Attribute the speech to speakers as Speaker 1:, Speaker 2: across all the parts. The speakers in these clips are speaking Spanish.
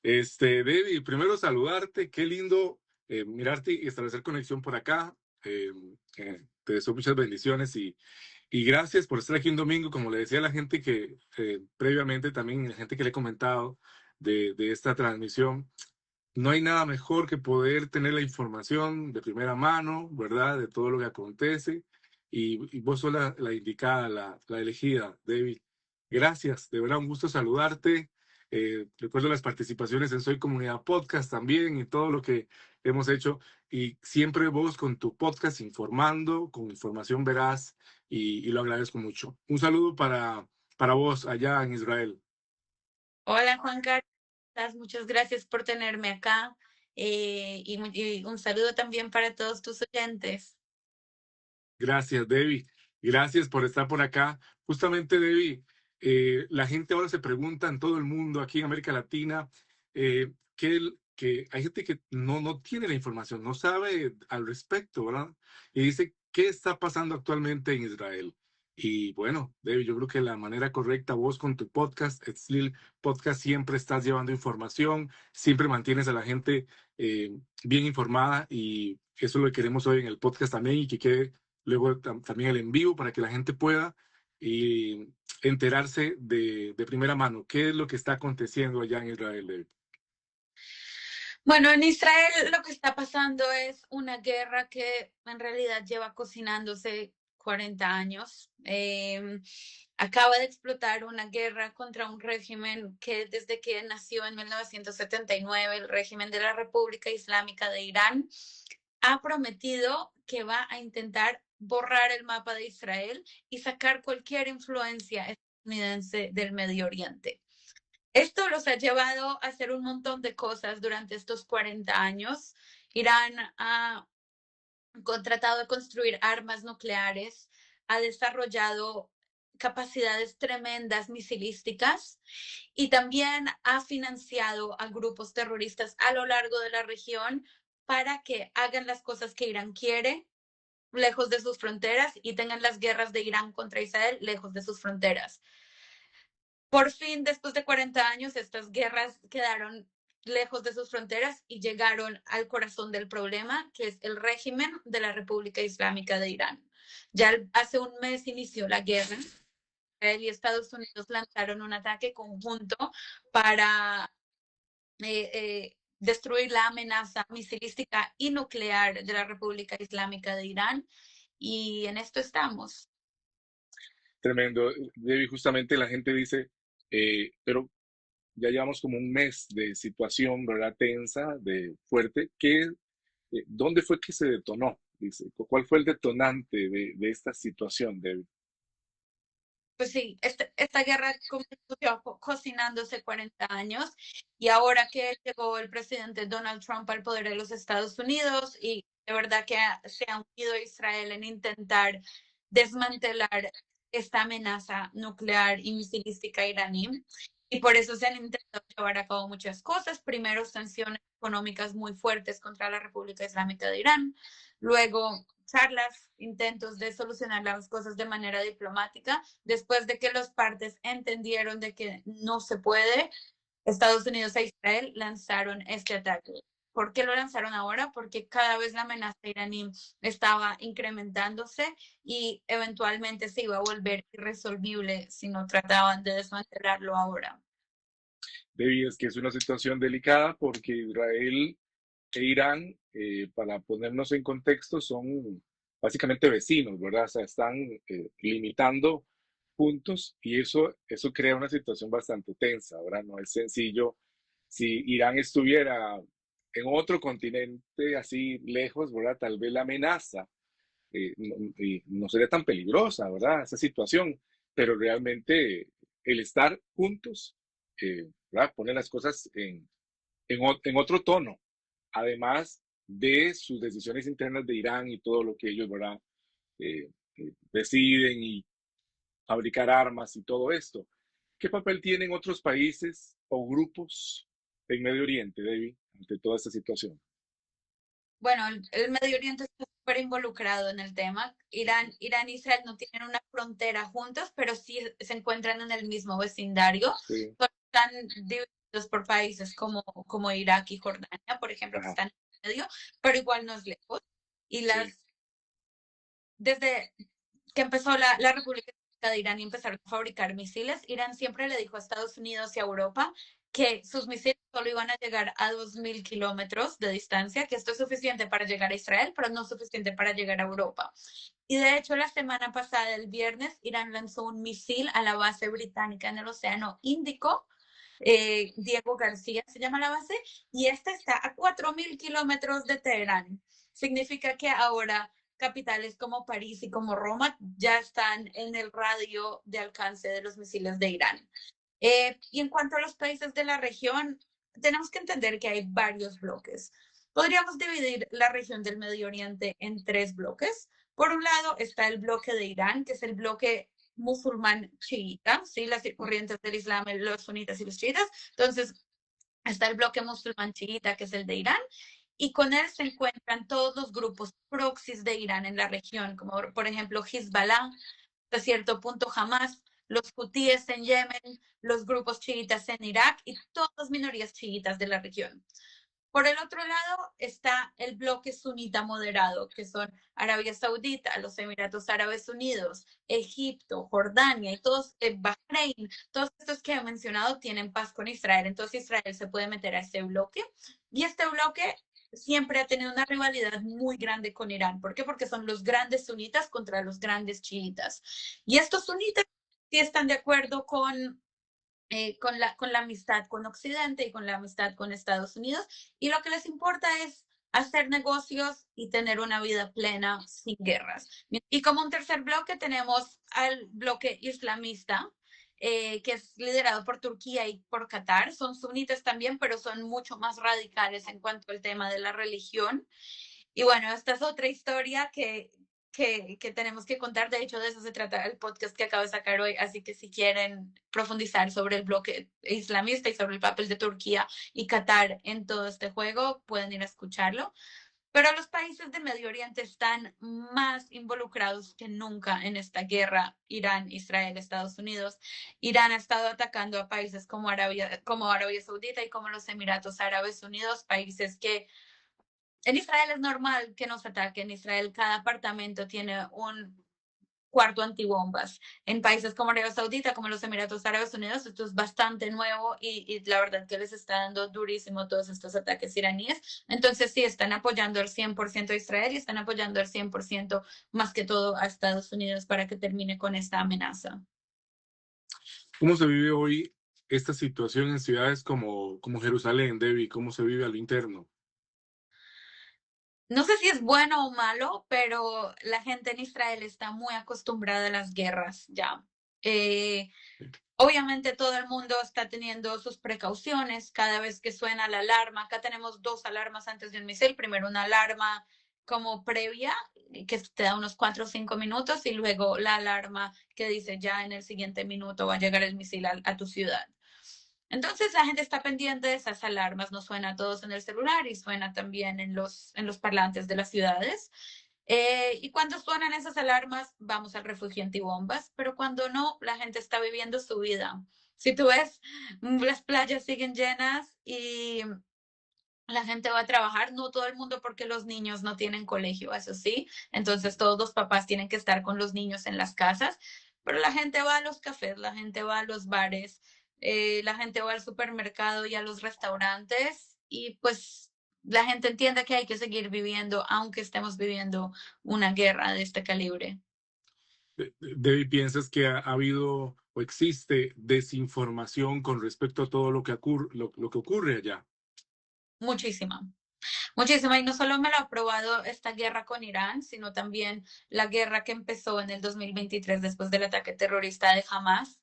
Speaker 1: David, primero saludarte, qué lindo mirarte y establecer conexión por acá. Eh, Te deseo muchas bendiciones y gracias por estar aquí un domingo, como le decía a la gente que previamente también, la gente que le he comentado de esta transmisión. No hay nada mejor que poder tener la información de primera mano, ¿verdad? De todo lo que acontece. Y vos sos la indicada, la elegida, David. Gracias, de verdad, un gusto saludarte. Recuerdo las participaciones en Soy Comunidad Podcast también y todo lo que hemos hecho. Y siempre vos con tu podcast informando, con información veraz, y lo agradezco mucho. Un saludo para vos allá en Israel.
Speaker 2: Hola Juan Carlos, muchas gracias por tenerme acá y un saludo también para todos tus oyentes.
Speaker 1: Gracias, Debbie. Gracias por estar por acá. Justamente, Debbie, la gente ahora se pregunta en todo el mundo, aquí en América Latina, que hay gente que no tiene la información, no sabe al respecto, ¿verdad? Y dice, ¿qué está pasando actualmente en Israel? Y bueno, Debbie, yo creo que la manera correcta, vos con tu podcast, Etzlil Podcast, siempre estás llevando información, siempre mantienes a la gente bien informada y eso es lo que queremos hoy en el podcast también y que quede luego también el en vivo para que la gente pueda y enterarse de primera mano qué es lo que está aconteciendo allá en Israel.
Speaker 2: Bueno, en Israel lo que está pasando es una guerra que en realidad lleva cocinándose 40 años. Acaba de explotar una guerra contra un régimen que desde que nació en 1979, el régimen de la República Islámica de Irán, ha prometido que va a intentar borrar el mapa de Israel y sacar cualquier influencia estadounidense del Medio Oriente. Esto los ha llevado a hacer un montón de cosas durante estos 40 años. Irán ha tratado de construir armas nucleares, ha desarrollado capacidades tremendas misilísticas y también ha financiado a grupos terroristas a lo largo de la región para que hagan las cosas que Irán quiere lejos de sus fronteras y tengan las guerras de Irán contra Israel lejos de sus fronteras. Por fin, después de 40 años, estas guerras quedaron lejos de sus fronteras y llegaron al corazón del problema, que es el régimen de la República Islámica de Irán. Ya hace un mes inició la guerra. Israel y Estados Unidos lanzaron un ataque conjunto para destruir la amenaza misilística y nuclear de la República Islámica de Irán. Y en esto estamos.
Speaker 1: Tremendo. David, justamente la gente dice, pero ya llevamos como un mes de situación, ¿verdad? Tensa, de fuerte. ¿Dónde fue que se detonó? Dice, ¿cuál fue el detonante de esta situación, David?
Speaker 2: Pues sí, esta guerra comenzó cocinándose 40 años y ahora que llegó el presidente Donald Trump al poder de los Estados Unidos y de verdad que se ha unido a Israel en intentar desmantelar esta amenaza nuclear y misilística iraní. Y por eso se han intentado llevar a cabo muchas cosas. Primero, sanciones económicas muy fuertes contra la República Islámica de Irán. Luego, charlas, intentos de solucionar las cosas de manera diplomática. Después de que las partes entendieron de que no se puede, Estados Unidos e Israel lanzaron este ataque. ¿Por qué lo lanzaron ahora? Porque cada vez la amenaza iraní estaba incrementándose y eventualmente se iba a volver irresolvible si no trataban de desmantelarlo ahora.
Speaker 1: David, es que es una situación delicada porque Israel e Irán, para ponernos en contexto, son básicamente vecinos, ¿verdad? O sea, están limitando puntos y eso crea una situación bastante tensa, ¿verdad? No es sencillo. Si Irán estuviera en otro continente así lejos, ¿verdad? Tal vez la amenaza y no sería tan peligrosa, ¿verdad? Esa situación, pero realmente el estar juntos, ¿verdad? Pone las cosas en otro tono, además de sus decisiones internas de Irán y todo lo que ellos, ¿verdad? Deciden y fabricar armas y todo esto. ¿Qué papel tienen otros países o grupos en Medio Oriente, David, ante toda esta situación?
Speaker 2: Bueno, el Medio Oriente está súper involucrado en el tema. Irán y Israel no tienen una frontera juntos, pero sí se encuentran en el mismo vecindario.
Speaker 1: Sí,
Speaker 2: Solo están divididos por países como Irak y Jordania, por ejemplo, que
Speaker 1: Ajá,
Speaker 2: están en medio, pero igual no es lejos. Y
Speaker 1: sí,
Speaker 2: desde que empezó la República Islámica de Irán y empezaron a fabricar misiles, Irán siempre le dijo a Estados Unidos y a Europa que sus misiles solo iban a llegar a 2.000 kilómetros de distancia, que esto es suficiente para llegar a Israel, pero no suficiente para llegar a Europa. Y de hecho, la semana pasada, el viernes, Irán lanzó un misil a la base británica en el Océano Índico. Diego García se llama la base, y esta está a 4.000 kilómetros de Teherán. Significa que ahora capitales como París y como Roma ya están en el radio de alcance de los misiles de Irán. Y en cuanto a los países de la región, tenemos que entender que hay varios bloques. Podríamos dividir la región del Medio Oriente en tres bloques. Por un lado está el bloque de Irán, que es el bloque musulmán chiita, ¿sí? Las corrientes del Islam, los sunitas y los chiitas. Entonces, está el bloque musulmán chiita, que es el de Irán, y con él se encuentran todos los grupos proxies de Irán en la región, como por ejemplo Hezbollah, hasta cierto punto Hamas, los hutíes en Yemen, los grupos chiitas en Irak y todas las minorías chiitas de la región. Por el otro lado está el bloque sunita moderado, que son Arabia Saudita, los Emiratos Árabes Unidos, Egipto, Jordania y todos, Bahrein, todos estos que he mencionado tienen paz con Israel. Entonces Israel se puede meter a este bloque. Y este bloque siempre ha tenido una rivalidad muy grande con Irán. ¿Por qué? Porque son los grandes sunitas contra los grandes chiitas. Y estos sunitas sí están de acuerdo con la amistad con Occidente y con la amistad con Estados Unidos, y lo que les importa es hacer negocios y tener una vida plena sin guerras. Y como un tercer bloque tenemos al bloque islamista, que es liderado por Turquía y por Qatar. Son sunitas también, pero son mucho más radicales en cuanto al tema de la religión. Y bueno, esta es otra historia que tenemos que contar. De hecho, de eso se trata el podcast que acabo de sacar hoy. Así que si quieren profundizar sobre el bloque islamista y sobre el papel de Turquía y Qatar en todo este juego, pueden ir a escucharlo. Pero los países de Medio Oriente están más involucrados que nunca en esta guerra. Irán, Israel, Estados Unidos. Irán ha estado atacando a países como Arabia Saudita y como los Emiratos Árabes Unidos, países que en Israel es normal que nos ataquen. En Israel cada apartamento tiene un cuarto antibombas. En países como Arabia Saudita, como los Emiratos Árabes Unidos, esto es bastante nuevo y la verdad que les está dando durísimo todos estos ataques iraníes. Entonces sí, están apoyando al 100% a Israel y están apoyando al 100% más que todo a Estados Unidos para que termine con esta amenaza.
Speaker 1: ¿cómo se vive hoy esta situación en ciudades como Jerusalén, Debbie? ¿Cómo se vive a lo interno?
Speaker 2: No sé si es bueno o malo, pero la gente en Israel está muy acostumbrada a las guerras ya. Eh, Obviamente todo el mundo está teniendo sus precauciones cada vez que suena la alarma. Acá tenemos dos alarmas antes de un misil. Primero una alarma como previa, que te da unos 4 o 5 minutos, y luego la alarma que dice ya en el siguiente minuto va a llegar el misil a tu ciudad. Entonces la gente está pendiente de esas alarmas, no suena a todos en el celular y suena también en los parlantes de las ciudades. Y cuando suenan esas alarmas, vamos al refugio antibombas, pero cuando no, la gente está viviendo su vida. Si tú ves, las playas siguen llenas y la gente va a trabajar, no todo el mundo porque los niños no tienen colegio, eso sí, entonces todos los papás tienen que estar con los niños en las casas, pero la gente va a los cafés, la gente va a los bares, la gente va al supermercado y a los restaurantes, y pues la gente entiende que hay que seguir viviendo aunque estemos viviendo una guerra de este calibre.
Speaker 1: Debbie, ¿piensas que ha habido o existe desinformación con respecto a todo lo que ocurre allá?
Speaker 2: Muchísima. Muchísima, y no solo me lo ha probado esta guerra con Irán, sino también la guerra que empezó en el 2023 después del ataque terrorista de Hamas.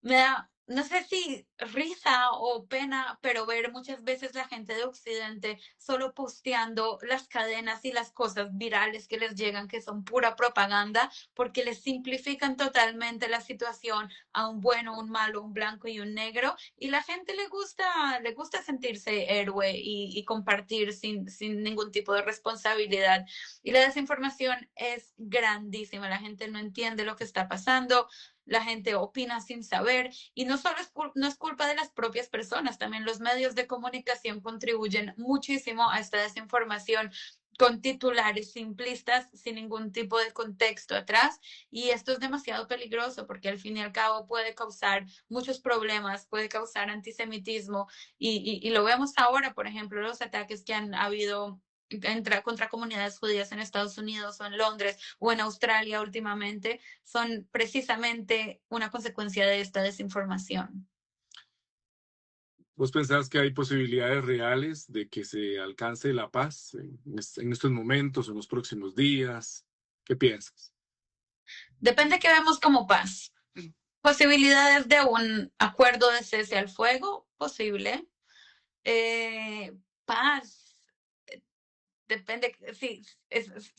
Speaker 2: Me da, no sé si risa o pena, pero ver muchas veces la gente de Occidente solo posteando las cadenas y las cosas virales que les llegan, que son pura propaganda, porque les simplifican totalmente la situación a un bueno, un malo, un blanco y un negro, y la gente le gusta sentirse héroe y compartir sin ningún tipo de responsabilidad. Y la desinformación es grandísima, la gente no entiende lo que está pasando. la gente opina sin saber, y no solo no es culpa de las propias personas, también los medios de comunicación contribuyen muchísimo a esta desinformación con titulares simplistas sin ningún tipo de contexto atrás, y esto es demasiado peligroso porque al fin y al cabo puede causar muchos problemas, puede causar antisemitismo, y lo vemos ahora, por ejemplo, los ataques que han habido contra comunidades judías en Estados Unidos o en Londres o en Australia últimamente, son precisamente una consecuencia de esta desinformación.
Speaker 1: ¿Vos pensás que hay posibilidades reales de que se alcance la paz en estos momentos, en los próximos días? ¿Qué piensas?
Speaker 2: Depende que vemos como paz. Posibilidades de un acuerdo de cese al fuego, posible. Paz, depende si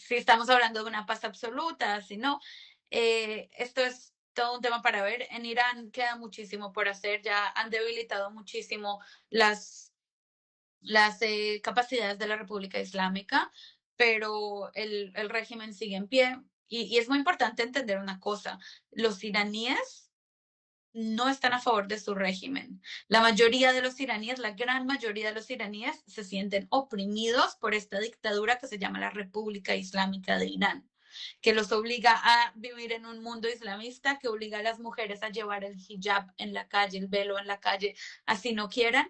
Speaker 2: estamos hablando de una paz absoluta, si no. Esto es todo un tema para ver. En Irán queda muchísimo por hacer, ya han debilitado muchísimo las capacidades de la República Islámica, pero el régimen sigue en pie. Y es muy importante entender una cosa, los iraníes no están a favor de su régimen. La mayoría de los iraníes, la gran mayoría de los iraníes se sienten oprimidos por esta dictadura que se llama la República Islámica de Irán, que los obliga a vivir en un mundo islamista, que obliga a las mujeres a llevar el hijab en la calle, el velo en la calle, así no quieran.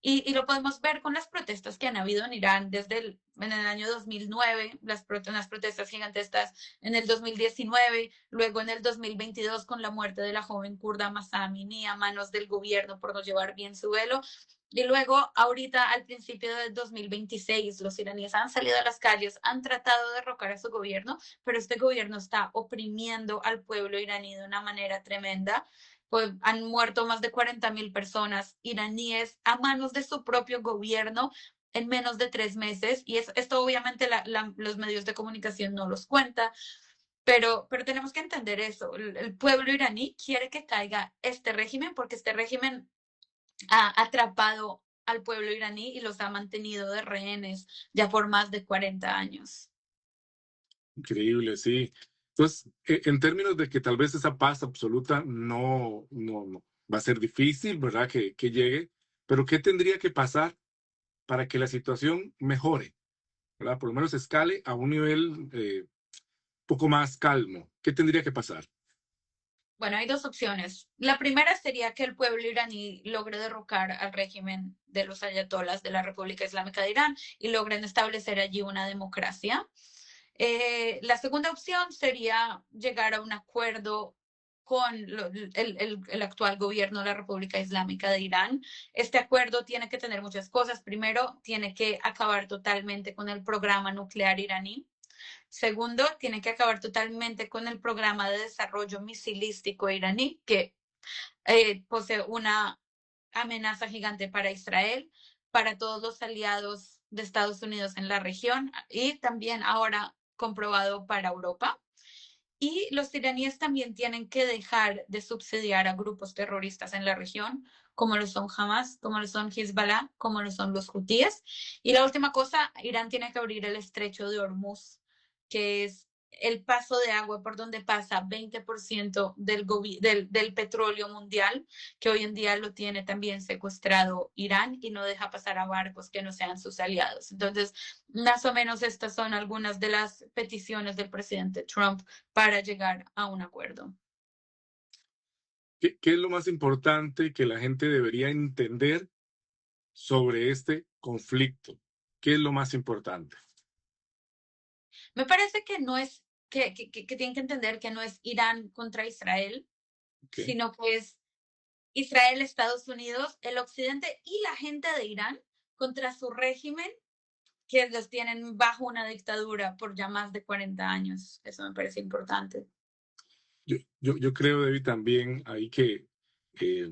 Speaker 2: Y lo podemos ver con las protestas que han habido en Irán en el año 2009, unas protestas gigantescas en el 2019, luego en el 2022 con la muerte de la joven kurda Mahsa Amini a manos del gobierno por no llevar bien su velo. Y luego, ahorita, al principio del 2026, los iraníes han salido a las calles, han tratado de derrocar a su gobierno, pero este gobierno está oprimiendo al pueblo iraní de una manera tremenda. Pues han muerto más de 40.000 personas iraníes a manos de su propio gobierno en menos de 3 meses. Y esto obviamente los medios de comunicación no los cuentan, pero tenemos que entender eso. El pueblo iraní quiere que caiga este régimen porque este régimen ha atrapado al pueblo iraní y los ha mantenido de rehenes ya por más de 40 años.
Speaker 1: Increíble, sí. Entonces, en términos de que tal vez esa paz absoluta no va a ser difícil, ¿verdad? Que llegue, pero ¿qué tendría que pasar para que la situación mejore, ¿verdad? Por lo menos escale a un nivel poco más calmo. ¿Qué tendría que pasar?
Speaker 2: Bueno, hay dos opciones. La primera sería que el pueblo iraní logre derrocar al régimen de los ayatolás de la República Islámica de Irán y logren establecer allí una democracia. La segunda opción sería llegar a un acuerdo con el actual gobierno de la República Islámica de Irán. Este acuerdo tiene que tener muchas cosas. Primero, tiene que acabar totalmente con el programa nuclear iraní. Segundo, tiene que acabar totalmente con el programa de desarrollo misilístico iraní, que posee una amenaza gigante para Israel, para todos los aliados de Estados Unidos en la región y también ahora comprobado para Europa. Y los iraníes también tienen que dejar de subsidiar a grupos terroristas en la región, como lo son Hamas, como lo son Hezbollah, como lo son los hutíes. Y la última cosa, Irán tiene que abrir el estrecho de Hormuz, que es el paso de agua por donde pasa 20% del petróleo mundial, que hoy en día lo tiene también secuestrado Irán y no deja pasar a barcos que no sean sus aliados. Entonces, más o menos estas son algunas de las peticiones del presidente Trump para llegar a un acuerdo.
Speaker 1: ¿Qué es lo más importante que la gente debería entender sobre este conflicto? ¿Qué es lo más importante?
Speaker 2: Me parece que no es, que tienen que entender que no es Irán contra Israel,
Speaker 1: Okay.
Speaker 2: sino que es Israel, Estados Unidos, el occidente y la gente de Irán contra su régimen que los tienen bajo una dictadura por ya más de 40 años. Eso me parece importante.
Speaker 1: Yo creo, David, también ahí que eh,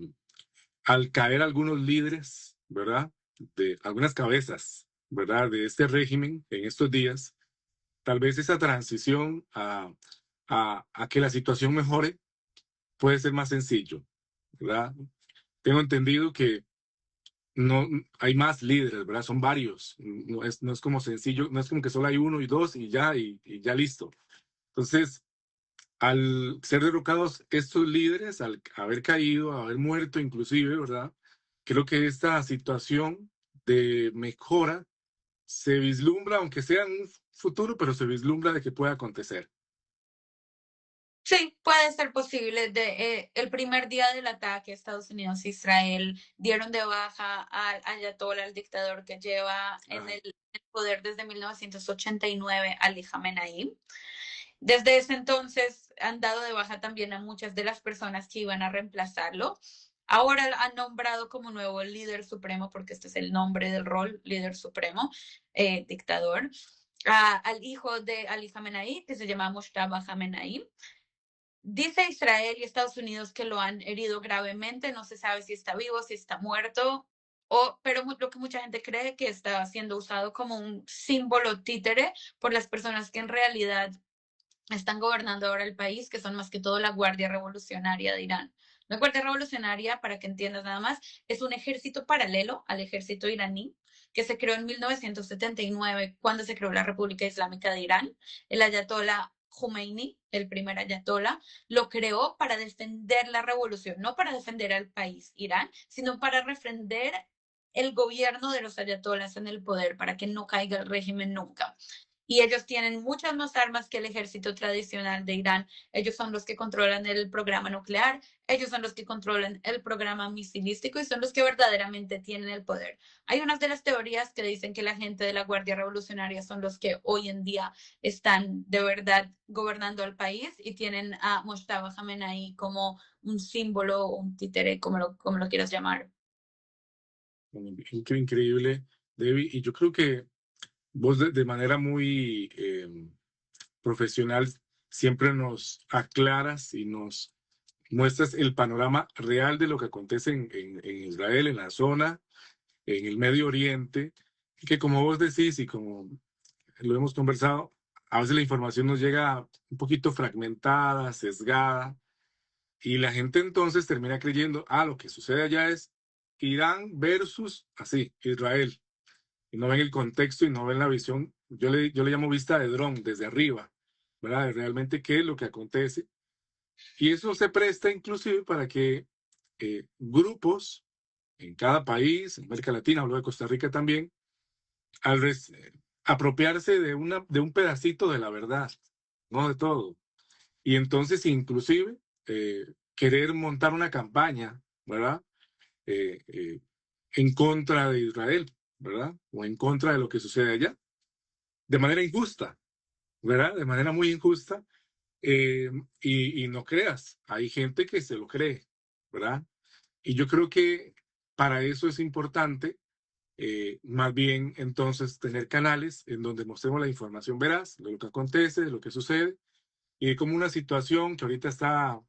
Speaker 1: al caer algunos líderes, ¿verdad? De algunas cabezas, ¿verdad? De este régimen en estos días, tal vez esa transición a que la situación mejore puede ser más sencillo, ¿verdad? Tengo entendido que no hay más líderes, ¿verdad? Son varios. No es como sencillo, no es como que solo hay uno y dos y ya listo. Entonces, al ser derrocados estos líderes, al haber caído, haber muerto inclusive, ¿verdad? Creo que esta situación de mejora se vislumbra, aunque sea en un futuro, pero se vislumbra de que pueda acontecer.
Speaker 2: Sí, puede ser posible. El primer día del ataque, Estados Unidos e Israel dieron de baja al ayatollah, al dictador que lleva en
Speaker 1: Ajá.
Speaker 2: el poder desde 1989, Ali Khamenei. Desde ese entonces han dado de baja también a muchas de las personas que iban a reemplazarlo. Ahora han nombrado como nuevo líder supremo, porque este es el nombre del rol, líder supremo, dictador, al hijo de Ali Khamenei, que se llama Moshtaba Khamenei. Dice Israel y Estados Unidos que lo han herido gravemente, no se sabe si está vivo, si está muerto, pero lo que mucha gente cree que está siendo usado como un símbolo títere por las personas que en realidad están gobernando ahora el país, que son más que todo la Guardia Revolucionaria de Irán. La Guardia Revolucionaria, para que entiendas nada más, es un ejército paralelo al ejército iraní que se creó en 1979 cuando se creó la República Islámica de Irán. El ayatollah Khomeini, el primer ayatollah, lo creó para defender la revolución, no para defender al país Irán, sino para defender el gobierno de los ayatolás en el poder, para que no caiga el régimen nunca. Y ellos tienen muchas más armas que el ejército tradicional de Irán. Ellos son los que controlan el programa nuclear, ellos son los que controlan el programa misilístico y son los que verdaderamente tienen el poder. Hay unas de las teorías que dicen que la gente de la Guardia Revolucionaria son los que hoy en día están de verdad gobernando el país y tienen a Moshtaba Khamenei como un símbolo, un títere, como lo quieras llamar.
Speaker 1: Increíble, Debbie. Y yo creo que vos de manera muy profesional siempre nos aclaras y nos muestras el panorama real de lo que acontece en Israel, en la zona, en el Medio Oriente, y que como vos decís y como lo hemos conversado, a veces la información nos llega un poquito fragmentada, sesgada, y la gente entonces termina creyendo, lo que sucede allá es Irán versus así, Israel, y no ven el contexto y no ven la visión, yo le llamo vista de dron, desde arriba, ¿verdad? De realmente qué es lo que acontece. Y eso se presta inclusive para que grupos en cada país, en América Latina, hablo de Costa Rica también, al apropiarse de un pedacito de la verdad, no de todo. Y entonces inclusive querer montar una campaña, ¿verdad? Eh, eh, en contra de Israel, ¿verdad? O en contra de lo que sucede allá, de manera injusta, ¿verdad? De manera muy injusta. eh, y no creas, hay gente que se lo cree, ¿verdad? Y yo creo que para eso es importante, más bien entonces tener canales en donde mostremos la información veraz de lo que acontece, de lo que sucede, y como una situación que ahorita está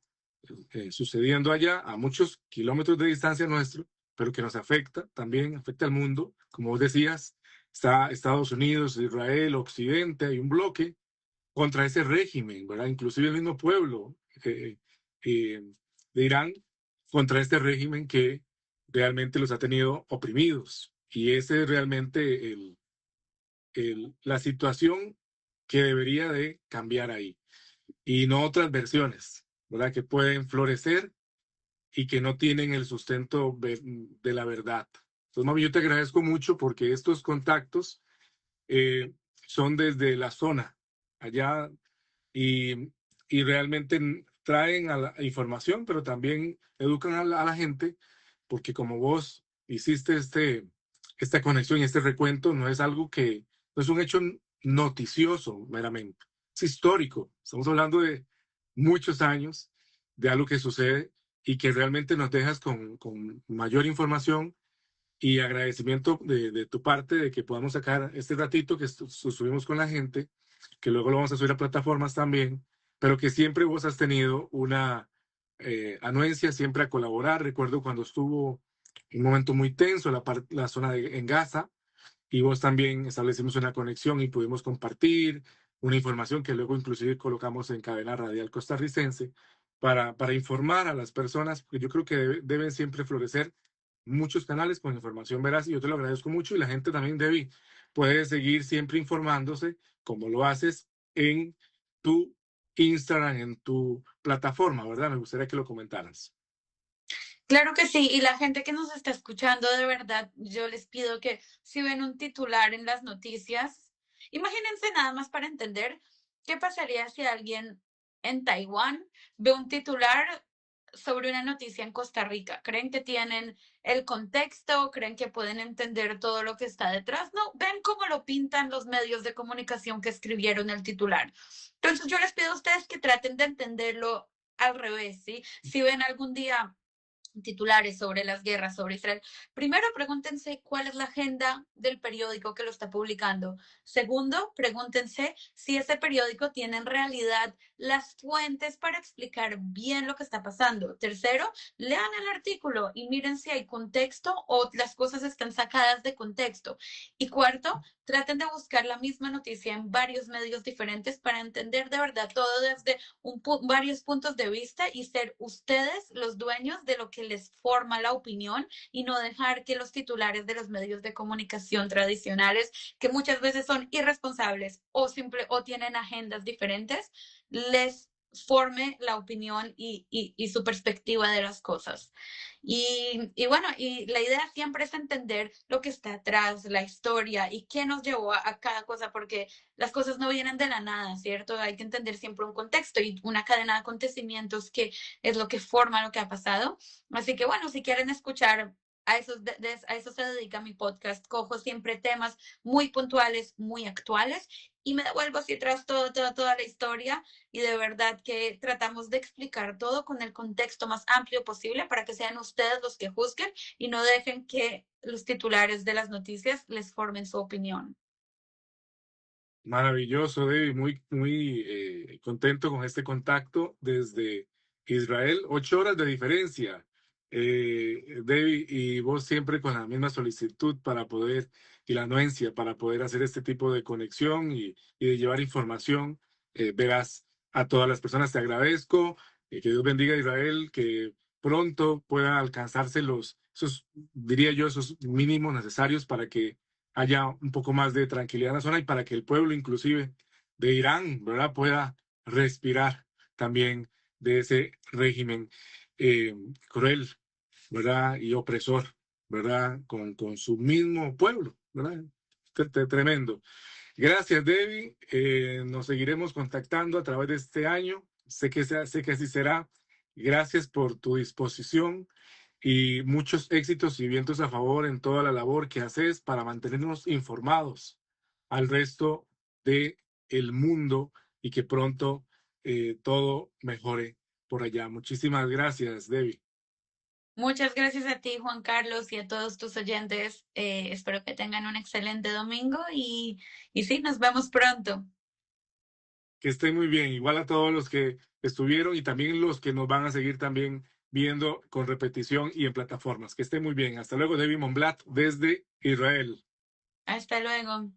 Speaker 1: sucediendo allá a muchos kilómetros de distancia nuestro, pero que nos afecta también, afecta al mundo. Como vos decías, está Estados Unidos, Israel, Occidente, hay un bloque contra ese régimen, ¿verdad? Inclusive el mismo pueblo eh, eh, de Irán contra este régimen que realmente los ha tenido oprimidos. Y ese es realmente la situación que debería de cambiar ahí. Y no otras versiones, ¿verdad? Que pueden florecer y que no tienen el sustento de la verdad. Entonces, mami, yo te agradezco mucho porque estos contactos eh, son desde la zona, allá, y, y realmente traen a la información, pero también educan a la gente, porque como vos hiciste esta conexión y este recuento, no es algo que, no es un hecho noticioso meramente, es histórico. Estamos hablando de muchos años de algo que sucede y que realmente nos dejas con mayor información y agradecimiento de tu parte de que podamos sacar este ratito que subimos con la gente, que luego lo vamos a subir a plataformas también, pero que siempre vos has tenido una anuencia siempre a colaborar. Recuerdo cuando estuvo un momento muy tenso la zona en Gaza y vos también establecimos una conexión y pudimos compartir una información que luego inclusive colocamos en cadena radial costarricense para informar a las personas, porque yo creo que deben siempre florecer muchos canales con información veraz y yo te lo agradezco mucho y la gente también puede seguir siempre informándose como lo haces en tu Instagram, en tu plataforma, ¿verdad? Me gustaría que lo comentaras.
Speaker 2: Claro que sí, y la gente que nos está escuchando, de verdad, yo les pido que si ven un titular en las noticias, imagínense nada más para entender qué pasaría si alguien en Taiwán ve un titular sobre una noticia en Costa Rica. ¿Creen que tienen el contexto? ¿Creen que pueden entender todo lo que está detrás? No, ven cómo lo pintan los medios de comunicación que escribieron el titular. Entonces yo les pido a ustedes que traten de entenderlo al revés, ¿sí? Si ven algún día titulares sobre las guerras sobre Israel. Primero, pregúntense cuál es la agenda del periódico que lo está publicando. Segundo, pregúntense si ese periódico tiene en realidad las fuentes para explicar bien lo que está pasando. Tercero, lean el artículo y miren si hay contexto o las cosas están sacadas de contexto. Y cuarto, traten de buscar la misma noticia en varios medios diferentes para entender de verdad todo desde varios puntos de vista y ser ustedes los dueños de lo que les forma la opinión y no dejar que los titulares de los medios de comunicación tradicionales, que muchas veces son irresponsables o tienen agendas diferentes, les forme la opinión y su perspectiva de las cosas. Y bueno, y la idea siempre es entender lo que está atrás, la historia y qué nos llevó a cada cosa, porque las cosas no vienen de la nada, ¿cierto? Hay que entender siempre un contexto y una cadena de acontecimientos que es lo que forma lo que ha pasado. Así que bueno, si quieren escuchar a eso se dedica mi podcast. Cojo siempre temas muy puntuales, muy actuales y me devuelvo hacia atrás toda la historia y de verdad que tratamos de explicar todo con el contexto más amplio posible para que sean ustedes los que juzguen y no dejen que los titulares de las noticias les formen su opinión.
Speaker 1: Maravilloso, David. Muy contento con este contacto desde Israel. 8 horas de diferencia, David, y vos siempre con la misma solicitud para poder, y la anuencia para poder hacer este tipo de conexión y de llevar información. Verás a todas las personas. Te agradezco. Que Dios bendiga a Israel, que pronto pueda alcanzarse esos, diría yo, esos mínimos necesarios para que haya un poco más de tranquilidad en la zona y para que el pueblo inclusive de Irán, ¿verdad?, pueda respirar también de ese régimen eh, cruel, ¿verdad?, y opresor, ¿verdad?, con su mismo pueblo, ¿verdad? Tremendo. Gracias, Debbie. Nos seguiremos contactando a través de este año. Sé que así será. Gracias por tu disposición y muchos éxitos y vientos a favor en toda la labor que haces para mantenernos informados al resto de el mundo y que pronto todo mejore por allá. Muchísimas gracias, Debbie.
Speaker 2: Muchas gracias a ti, Juan Carlos, y a todos tus oyentes. Espero que tengan un excelente domingo y sí, nos vemos pronto.
Speaker 1: Que estén muy bien. Igual a todos los que estuvieron y también los que nos van a seguir también viendo con repetición y en plataformas. Que estén muy bien. Hasta luego, Debbie Monblat desde Israel.
Speaker 2: Hasta luego.